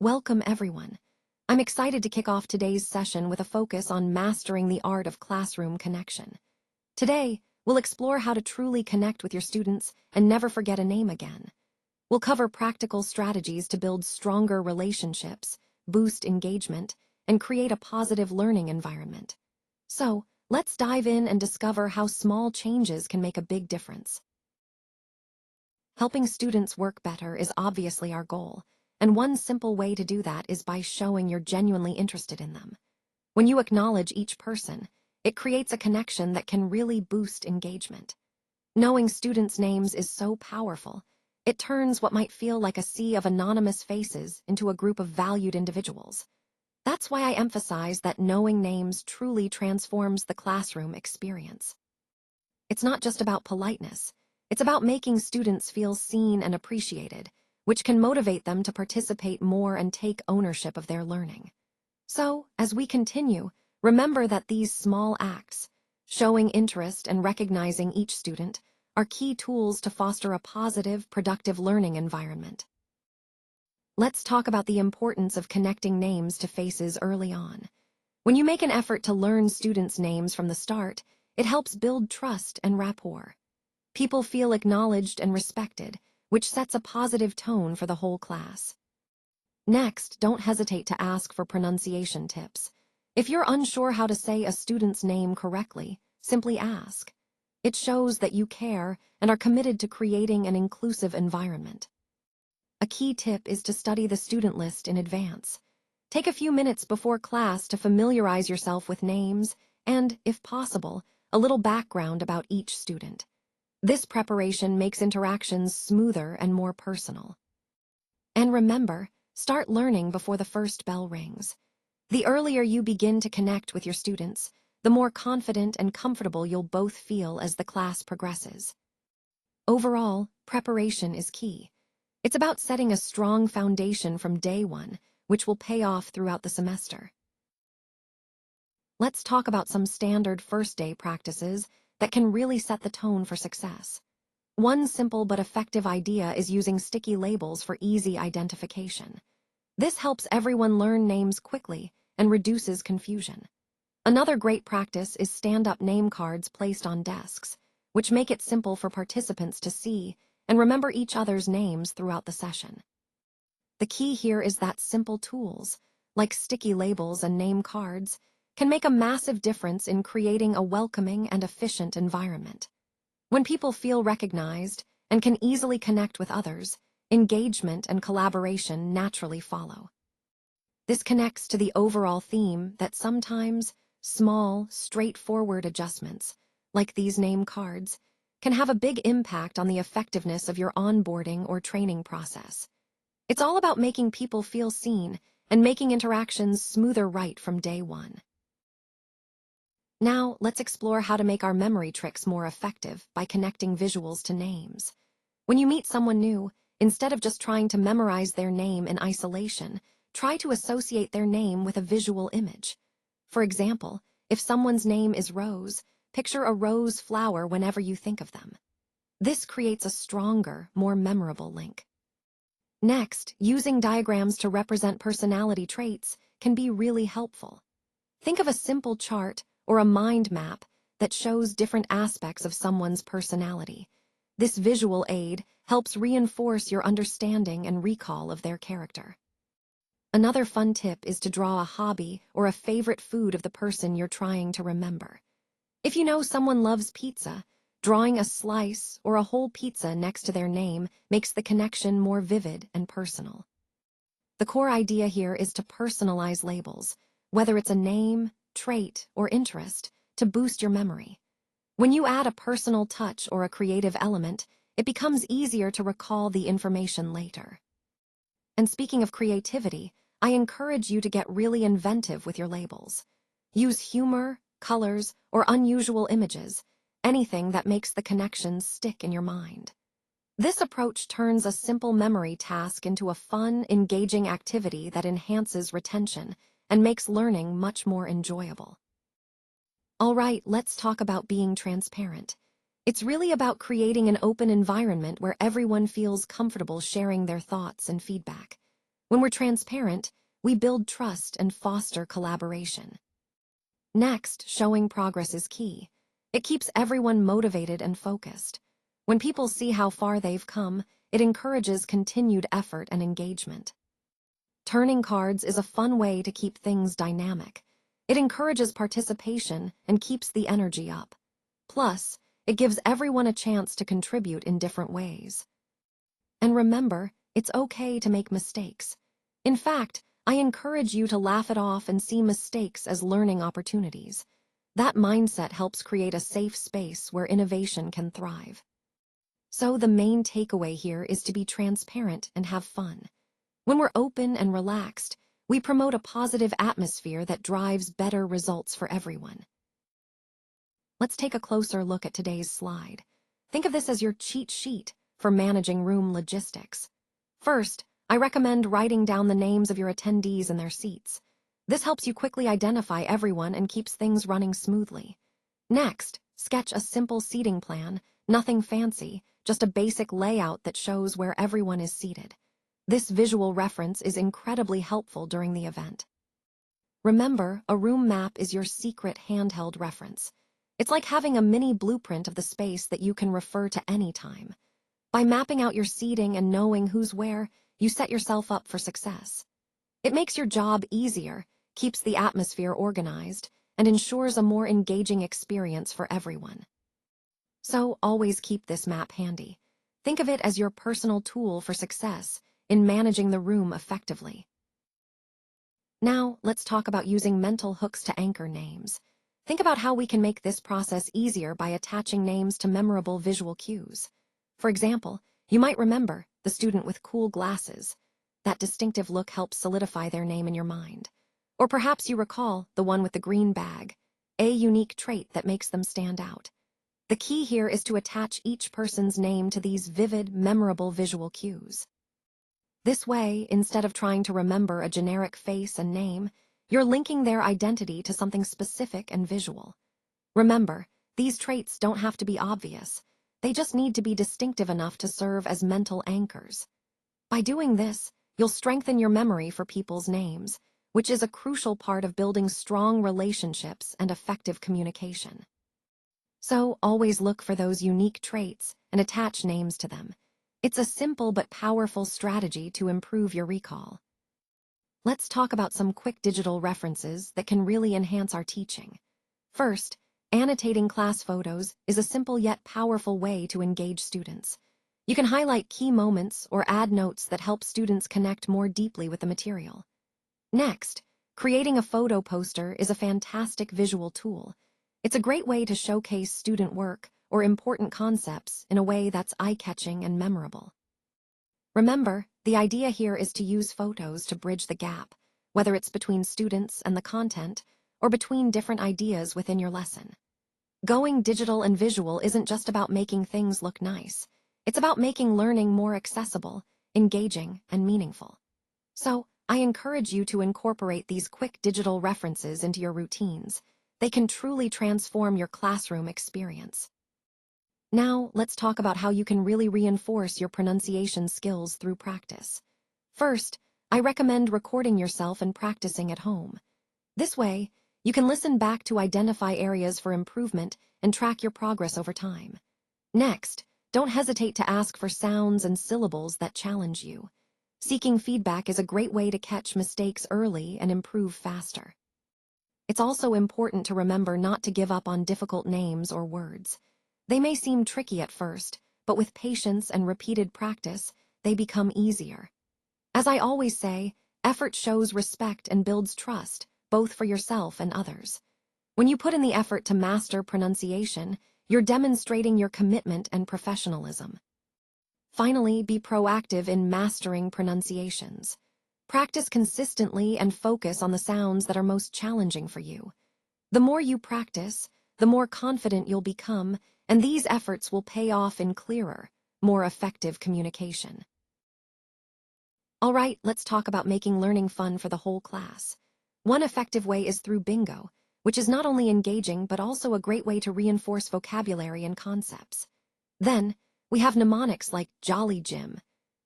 Welcome, everyone. I'm excited to kick off today's session with a focus on mastering the art of classroom connection. Today, we'll explore how to truly connect with your students and never forget a name again. We'll cover practical strategies to build stronger relationships, boost engagement, and create a positive learning environment. So, let's dive in and discover how small changes can make a big difference. Helping students work better is obviously our goal, and one simple way to do that is by showing you're genuinely interested in them. When you acknowledge each person, it creates a connection that can really boost engagement. Knowing students' names is so powerful. It turns what might feel like a sea of anonymous faces into a group of valued individuals. That's why I emphasize that knowing names truly transforms the classroom experience. It's not just about politeness. It's about making students feel seen and appreciated, which can motivate them to participate more and take ownership of their learning. So, as we continue, remember that these small acts, showing interest and recognizing each student, are key tools to foster a positive, productive learning environment. Let's talk about the importance of connecting names to faces early on. When you make an effort to learn students' names from the start, it helps build trust and rapport. People feel acknowledged and respected, which sets a positive tone for the whole class. Next, don't hesitate to ask for pronunciation tips. If you're unsure how to say a student's name correctly, simply ask. It shows that you care and are committed to creating an inclusive environment. A key tip is to study the student list in advance. Take a few minutes before class to familiarize yourself with names and, if possible, a little background about each student. This preparation makes interactions smoother and more personal. And remember, start learning before the first bell rings. The earlier you begin to connect with your students, the more confident and comfortable you'll both feel as the class progresses. Overall, preparation is key. It's about setting a strong foundation from day one, which will pay off throughout the semester. Let's talk about some standard first-day practices that can really set the tone for success. One simple but effective idea is using sticky labels for easy identification. This helps everyone learn names quickly and reduces confusion. Another great practice is stand-up name cards placed on desks, which make it simple for participants to see and remember each other's names throughout the session. The key here is that simple tools, like sticky labels and name cards, can make a massive difference in creating a welcoming and efficient environment. When people feel recognized and can easily connect with others, engagement and collaboration naturally follow. This connects to the overall theme that sometimes small, straightforward adjustments, like these name cards, can have a big impact on the effectiveness of your onboarding or training process. It's all about making people feel seen and making interactions smoother right from day one. Now, let's explore how to make our memory tricks more effective by connecting visuals to names. When you meet someone new, instead of just trying to memorize their name in isolation, try to associate their name with a visual image. For example, if someone's name is Rose, picture a rose flower whenever you think of them. This creates a stronger, more memorable link. Next, using diagrams to represent personality traits can be really helpful. Think of a simple chart or a mind map that shows different aspects of someone's personality. This visual aid helps reinforce your understanding and recall of their character. Another fun tip is to draw a hobby or a favorite food of the person you're trying to remember. If you know someone loves pizza, drawing a slice or a whole pizza next to their name makes the connection more vivid and personal. The core idea here is to personalize labels, whether it's a name, trait, or interest, to boost your memory. When you add a personal touch or a creative element, it becomes easier to recall the information later. And speaking of creativity, I encourage you to get really inventive with your labels. Use humor, colors, or unusual images, anything that makes the connections stick in your mind. This approach turns a simple memory task into a fun, engaging activity that enhances retention and makes learning much more enjoyable. All right, let's talk about being transparent. It's really about creating an open environment where everyone feels comfortable sharing their thoughts and feedback. When we're transparent, we build trust and foster collaboration. Next, showing progress is key. It keeps everyone motivated and focused. When people see how far they've come, it encourages continued effort and engagement. Turning cards is a fun way to keep things dynamic. It encourages participation and keeps the energy up. Plus, it gives everyone a chance to contribute in different ways. And remember, it's okay to make mistakes. In fact, I encourage you to laugh it off and see mistakes as learning opportunities. That mindset helps create a safe space where innovation can thrive. So the main takeaway here is to be transparent and have fun. When we're open and relaxed, we promote a positive atmosphere that drives better results for everyone. Let's take a closer look at today's slide. Think of this as your cheat sheet for managing room logistics. First, I recommend writing down the names of your attendees and their seats. This helps you quickly identify everyone and keeps things running smoothly. Next, sketch a simple seating plan, nothing fancy, just a basic layout that shows where everyone is seated. This visual reference is incredibly helpful during the event. Remember, a room map is your secret handheld reference. It's like having a mini blueprint of the space that you can refer to anytime. By mapping out your seating and knowing who's where, you set yourself up for success. It makes your job easier, keeps the atmosphere organized, and ensures a more engaging experience for everyone. So always keep this map handy. Think of it as your personal tool for success in managing the room effectively. Now, let's talk about using mental hooks to anchor names. Think about how we can make this process easier by attaching names to memorable visual cues. For example, you might remember the student with cool glasses. That distinctive look helps solidify their name in your mind. Or perhaps you recall the one with the green bag, a unique trait that makes them stand out. The key here is to attach each person's name to these vivid, memorable visual cues. This way, instead of trying to remember a generic face and name, you're linking their identity to something specific and visual. Remember, these traits don't have to be obvious. They just need to be distinctive enough to serve as mental anchors. By doing this, you'll strengthen your memory for people's names, which is a crucial part of building strong relationships and effective communication. So always look for those unique traits and attach names to them. It's a simple but powerful strategy to improve your recall. Let's talk about some quick digital references that can really enhance our teaching. First, annotating class photos is a simple yet powerful way to engage students. You can highlight key moments or add notes that help students connect more deeply with the material. Next, creating a photo poster is a fantastic visual tool. It's a great way to showcase student work or important concepts in a way that's eye-catching and memorable. Remember, the idea here is to use photos to bridge the gap, whether it's between students and the content or between different ideas within your lesson. Going digital and visual isn't just about making things look nice. It's about making learning more accessible, engaging, and meaningful. So, I encourage you to incorporate these quick digital references into your routines. They can truly transform your classroom experience. Now, let's talk about how you can really reinforce your pronunciation skills through practice. First, I recommend recording yourself and practicing at home. This way, you can listen back to identify areas for improvement and track your progress over time. Next, don't hesitate to ask for sounds and syllables that challenge you. Seeking feedback is a great way to catch mistakes early and improve faster. It's also important to remember not to give up on difficult names or words. They may seem tricky at first, but with patience and repeated practice, they become easier. As I always say, effort shows respect and builds trust, both for yourself and others. When you put in the effort to master pronunciation, you're demonstrating your commitment and professionalism. Finally, be proactive in mastering pronunciations. Practice consistently and focus on the sounds that are most challenging for you. The more you practice, the more confident you'll become, and these efforts will pay off in clearer, more effective communication. All right, let's talk about making learning fun for the whole class. One effective way is through bingo, which is not only engaging but also a great way to reinforce vocabulary and concepts. Then, we have mnemonics like Jolly Jim,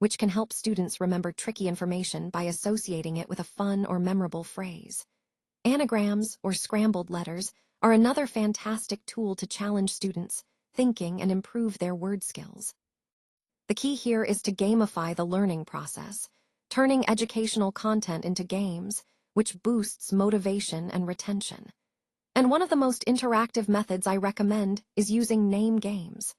which can help students remember tricky information by associating it with a fun or memorable phrase. Anagrams, or scrambled letters, are another fantastic tool to challenge students' thinking and improve their word skills. The key here is to gamify the learning process, turning educational content into games, which boosts motivation and retention. And one of the most interactive methods I recommend is using name games.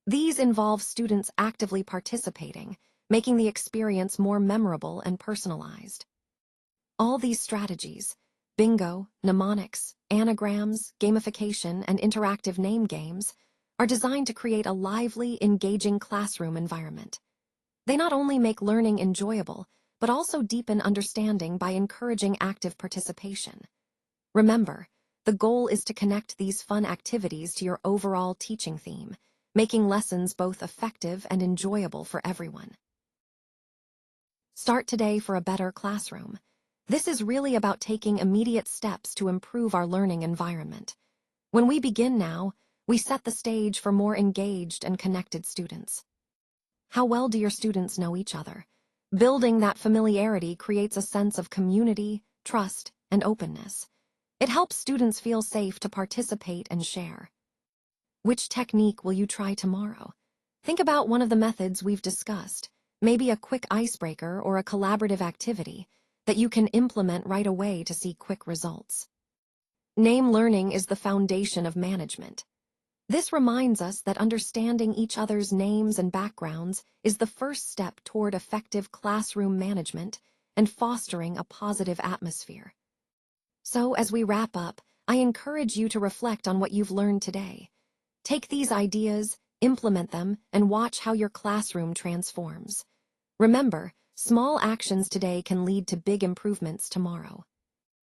These involve students actively participating, making the experience more memorable and personalized. All these strategies, bingo, mnemonics, anagrams, gamification, and interactive name games, are designed to create a lively, engaging classroom environment. They not only make learning enjoyable, but also deepen understanding by encouraging active participation. Remember, the goal is to connect these fun activities to your overall teaching theme, making lessons both effective and enjoyable for everyone. Start today for a better classroom. This is really about taking immediate steps to improve our learning environment. When we begin now, we set the stage for more engaged and connected students. How well do your students know each other? Building that familiarity creates a sense of community, trust, and openness. It helps students feel safe to participate and share. Which technique will you try tomorrow? Think about one of the methods we've discussed, maybe a quick icebreaker or a collaborative activity that you can implement right away to see quick results. Name learning is the foundation of management. This reminds us that understanding each other's names and backgrounds is the first step toward effective classroom management and fostering a positive atmosphere. So, as we wrap up, I encourage you to reflect on what you've learned today. Take these ideas, implement them, and watch how your classroom transforms. Remember, small actions today can lead to big improvements tomorrow.